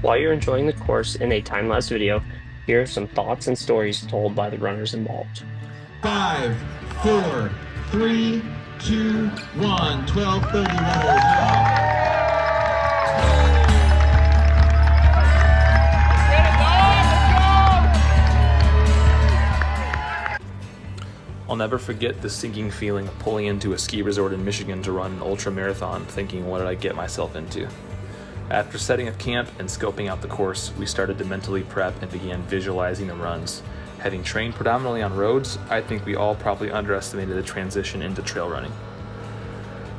While you're enjoying the course in a time-lapse video, here are some thoughts and stories told by the runners involved. 5, 4, 3, 2, 1, 12:30 runners. I'll never forget the sinking feeling of pulling into a ski resort in Michigan to run an ultra marathon, thinking, what did I get myself into? After setting up camp and scoping out the course, we started to mentally prep and began visualizing the runs. Having trained predominantly on roads, I think we all probably underestimated the transition into trail running.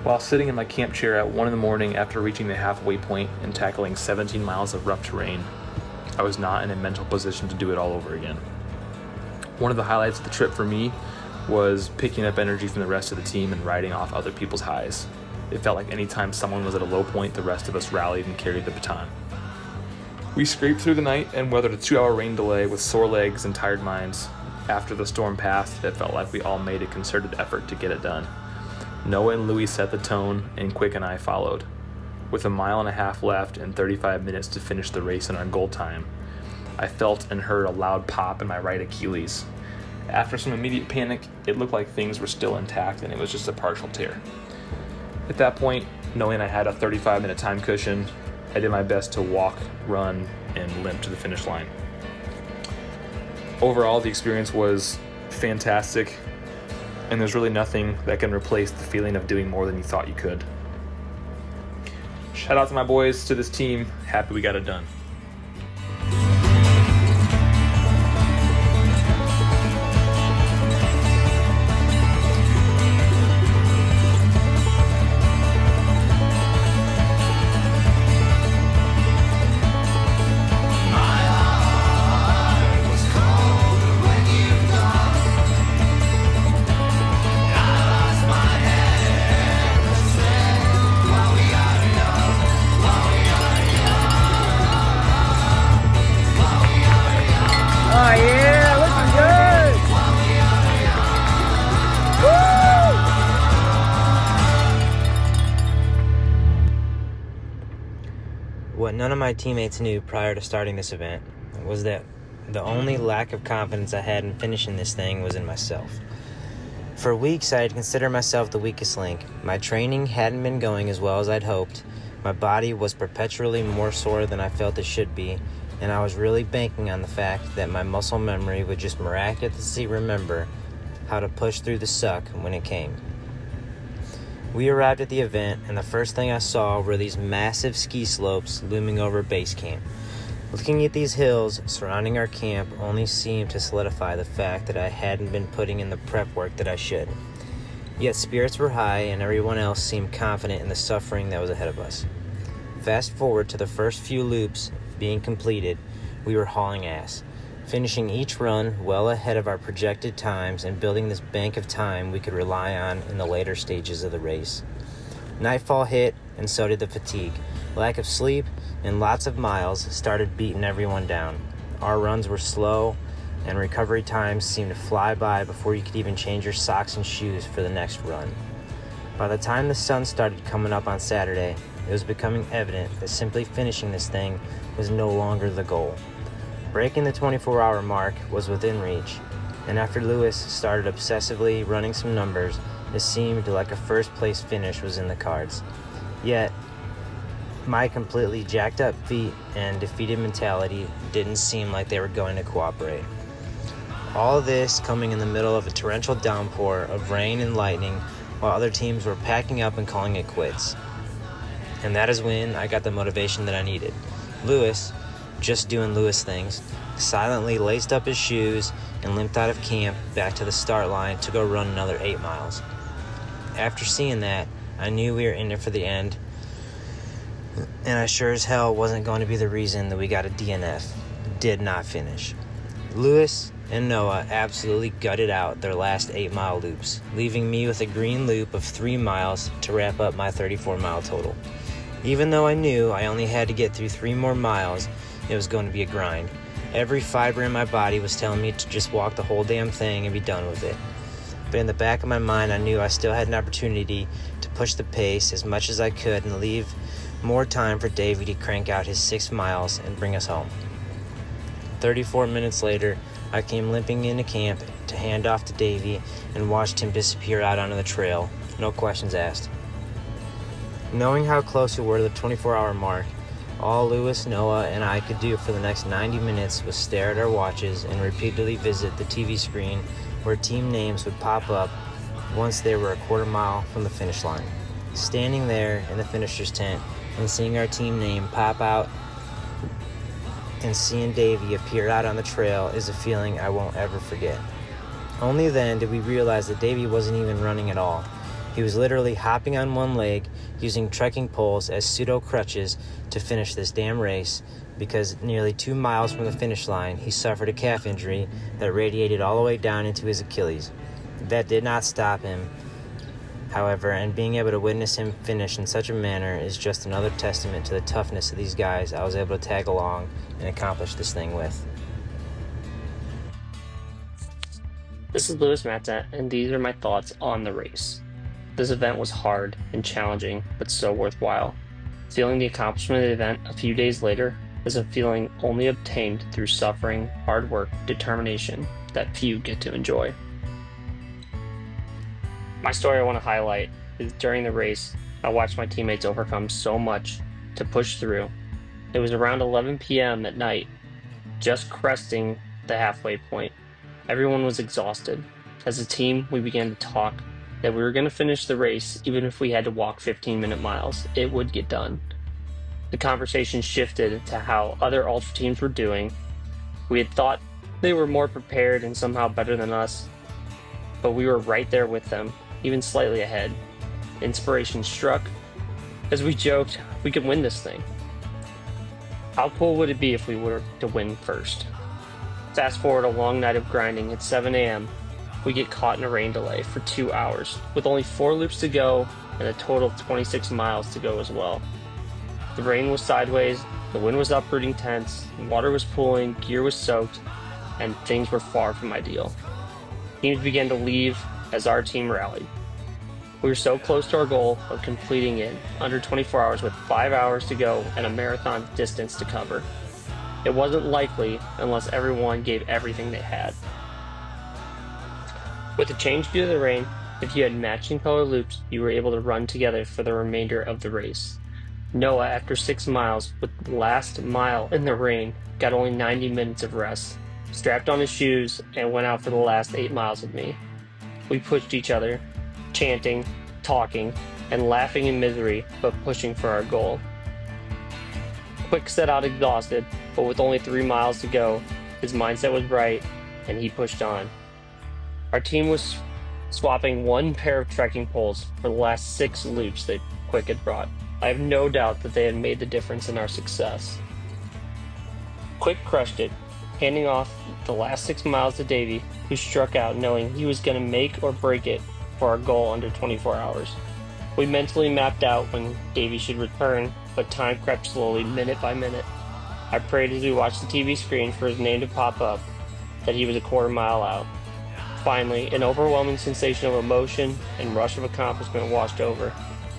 While sitting in my camp chair at 1 a.m. after reaching the halfway point and tackling 17 miles of rough terrain, I was not in a mental position to do it all over again. One of the highlights of the trip for me was picking up energy from the rest of the team and riding off other people's highs. It felt like anytime someone was at a low point, the rest of us rallied and carried the baton. We scraped through the night and weathered a 2-hour rain delay with sore legs and tired minds. After the storm passed, it felt like we all made a concerted effort to get it done. Noah and Louis set the tone, and Quick and I followed. With 1.5 miles left and 35 minutes to finish the race in our goal time, I felt and heard a loud pop in my right Achilles. After some immediate panic, it looked like things were still intact and it was just a partial tear. At that point, knowing I had a 35-minute time cushion, I did my best to walk, run, and limp to the finish line. Overall, the experience was fantastic, and there's really nothing that can replace the feeling of doing more than you thought you could. Shout out to my boys, to this team. Happy we got it done. Oh yeah, looking good! Woo! What none of my teammates knew prior to starting this event was that the only lack of confidence I had in finishing this thing was in myself. For weeks, I had considered myself the weakest link. My training hadn't been going as well as I'd hoped. My body was perpetually more sore than I felt it should be, and I was really banking on the fact that my muscle memory would just miraculously remember how to push through the suck when it came. We arrived at the event, and the first thing I saw were these massive ski slopes looming over base camp. Looking at these hills surrounding our camp only seemed to solidify the fact that I hadn't been putting in the prep work that I should. Yet spirits were high, and everyone else seemed confident in the suffering that was ahead of us. Fast forward to the first few loops being completed, we were hauling ass, finishing each run well ahead of our projected times and building this bank of time we could rely on in the later stages of the race. Nightfall hit, and so did the fatigue. Lack of sleep and lots of miles started beating everyone down. Our runs were slow, and recovery times seemed to fly by before you could even change your socks and shoes for the next run. By the time the sun started coming up on Saturday, it was becoming evident that simply finishing this thing was no longer the goal. Breaking the 24-hour mark was within reach, and after Lewis started obsessively running some numbers, it seemed like a first-place finish was in the cards. Yet, my completely jacked up feet and defeated mentality didn't seem like they were going to cooperate. All this coming in the middle of a torrential downpour of rain and lightning while other teams were packing up and calling it quits. And that is when I got the motivation that I needed. Lewis, just doing Lewis things, silently laced up his shoes and limped out of camp back to the start line to go run another 8 miles. After seeing that, I knew we were in it for the end, and I sure as hell wasn't going to be the reason that we got a DNF. Did not finish. Lewis and Noah absolutely gutted out their last 8-mile loops, leaving me with a green loop of 3 miles to wrap up my 34-mile total. Even though I knew I only had to get through 3 more miles, it was going to be a grind. Every fiber in my body was telling me to just walk the whole damn thing and be done with it. But in the back of my mind, I knew I still had an opportunity to push the pace as much as I could and leave More time for Davey to crank out his 6 miles and bring us home. 34 minutes later, I came limping into camp to hand off to Davey and watched him disappear out onto the trail, no questions asked. Knowing how close we were to the 24-hour mark, all Lewis, Noah, and I could do for the next 90 minutes was stare at our watches and repeatedly visit the TV screen where team names would pop up once they were a quarter mile from the finish line. Standing there in the finisher's tent and seeing our team name pop out and seeing Davey appear out on the trail is a feeling I won't ever forget. Only then did we realize that Davey wasn't even running at all. He was literally hopping on one leg, using trekking poles as pseudo crutches to finish this damn race, because nearly 2 miles from the finish line, he suffered a calf injury that radiated all the way down into his Achilles. That did not stop him, however, and being able to witness him finish in such a manner is just another testament to the toughness of these guys I was able to tag along and accomplish this thing with. This is Lewis Matzat, and these are my thoughts on the race. This event was hard and challenging, but so worthwhile. Feeling the accomplishment of the event a few days later is a feeling only obtained through suffering, hard work, determination that few get to enjoy. My story I want to highlight is during the race, I watched my teammates overcome so much to push through. It was around 11 p.m. at night, just cresting the halfway point. Everyone was exhausted. As a team, we began to talk that we were going to finish the race even if we had to walk 15-minute miles. It would get done. The conversation shifted to how other ultra teams were doing. We had thought they were more prepared and somehow better than us, but we were right there with them, even slightly ahead. Inspiration struck. As we joked, we could win this thing. How cool would it be if we were to win first? Fast forward a long night of grinding at 7 a.m., we get caught in a rain delay for 2 hours, with only 4 loops to go and a total of 26 miles to go as well. The rain was sideways, the wind was uprooting tents, water was pooling, gear was soaked, and things were far from ideal. Teams began to leave as our team rallied. We were so close to our goal of completing it under 24 hours with 5 hours to go and a marathon distance to cover. It wasn't likely unless everyone gave everything they had. With the change due to the rain, if you had matching color loops, you were able to run together for the remainder of the race. Noah, after 6 miles, with the last mile in the rain, got only 90 minutes of rest, strapped on his shoes, and went out for the last 8 miles with me. We pushed each other, chanting, talking, and laughing in misery, but pushing for our goal. Quick set out exhausted, but with only 3 miles to go, his mindset was right, and he pushed on. Our team was swapping one pair of trekking poles for the last 6 loops that Quick had brought. I have no doubt that they had made the difference in our success. Quick crushed it, handing off the last 6 miles to Davey, who struck out knowing he was going to make or break it for our goal under 24 hours. We mentally mapped out when Davey should return, but time crept slowly minute by minute. I prayed as we watched the TV screen for his name to pop up that he was a quarter mile out. Finally, an overwhelming sensation of emotion and rush of accomplishment washed over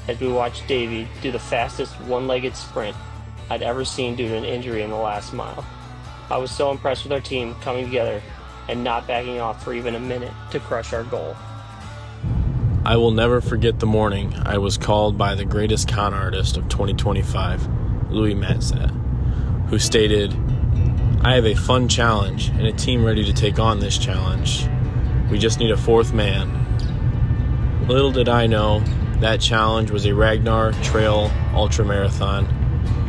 as we watched Davey do the fastest one-legged sprint I'd ever seen due to an injury in the last mile. I was so impressed with our team coming together and not backing off for even a minute to crush our goal. I will never forget the morning I was called by the greatest con artist of 2025, Louis Matzat, who stated, "I have a fun challenge and a team ready to take on this challenge. We just need a 4th man." Little did I know, that challenge was a Ragnar Trail Ultra Marathon,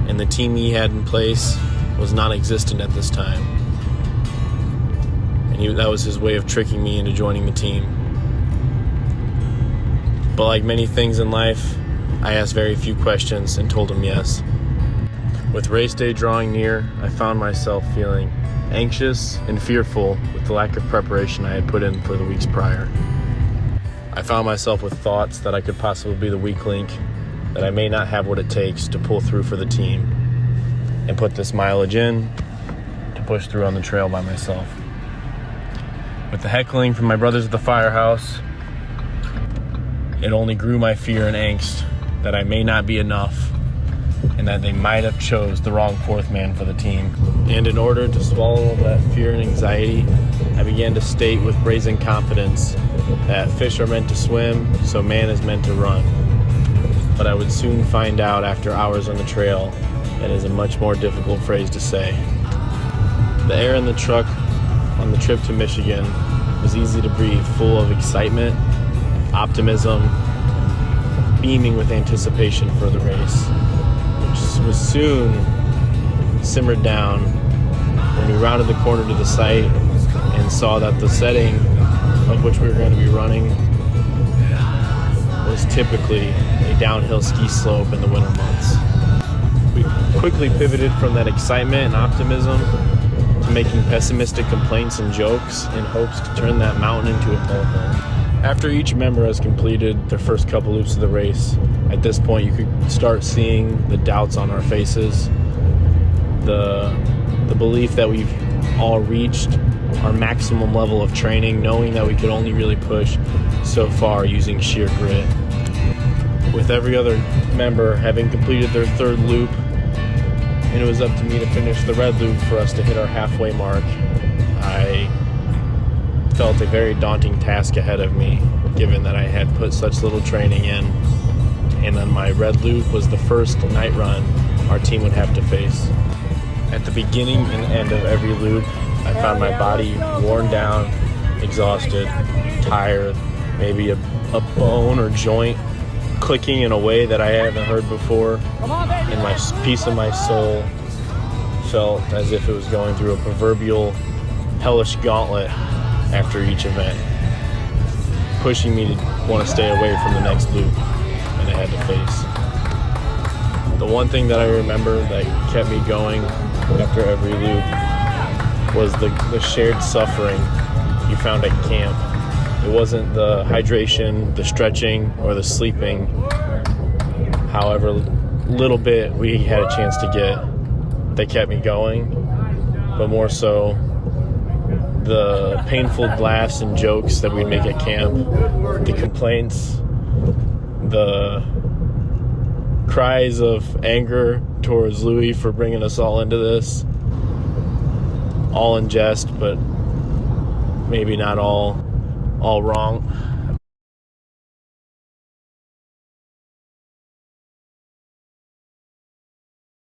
and the team he had in place was non-existent at this time. And that was his way of tricking me into joining the team. But like many things in life, I asked very few questions and told him yes. With race day drawing near, I found myself feeling anxious and fearful with the lack of preparation I had put in for the weeks prior. I found myself with thoughts that I could possibly be the weak link, that I may not have what it takes to pull through for the team and put this mileage in to push through on the trail by myself. With the heckling from my brothers at the firehouse, it only grew my fear and angst that I may not be enough and that they might have chose the wrong fourth man for the team. And in order to swallow that fear and anxiety, I began to state with brazen confidence that fish are meant to swim, so man is meant to run. But I would soon find out after hours on the trail that is a much more difficult phrase to say. The air in the truck on the trip to Michigan was easy to breathe, full of excitement, optimism, beaming with anticipation for the race, which was soon simmered down when we rounded the corner to the site and saw that the setting of which we were going to be running was typically a downhill ski slope in the winter months. We quickly pivoted from that excitement and optimism to making pessimistic complaints and jokes in hopes to turn that mountain into a molehill. After each member has completed their first couple loops of the race, at this point you could start seeing the doubts on our faces, the belief that we've all reached our maximum level of training, knowing that we could only really push so far using sheer grit. With every other member having completed their third loop, and it was up to me to finish the red loop for us to hit our halfway mark, I felt a very daunting task ahead of me, given that I had put such little training in, and then my red loop was the first night run our team would have to face. At the beginning and end of every loop, I found my body worn down, exhausted, tired, maybe a bone or joint clicking in a way that I haven't heard before, and my piece of my soul felt as if it was going through a proverbial hellish gauntlet after each event, pushing me to want to stay away from the next loop and I had to face. The one thing that I remember that kept me going after every loop was the shared suffering you found at camp. It wasn't the hydration, the stretching, or the sleeping, however little bit we had a chance to get that kept me going, but more so the painful laughs and jokes that we'd make at camp, the complaints, the cries of anger towards Louis for bringing us all into this, all in jest, but maybe not all wrong.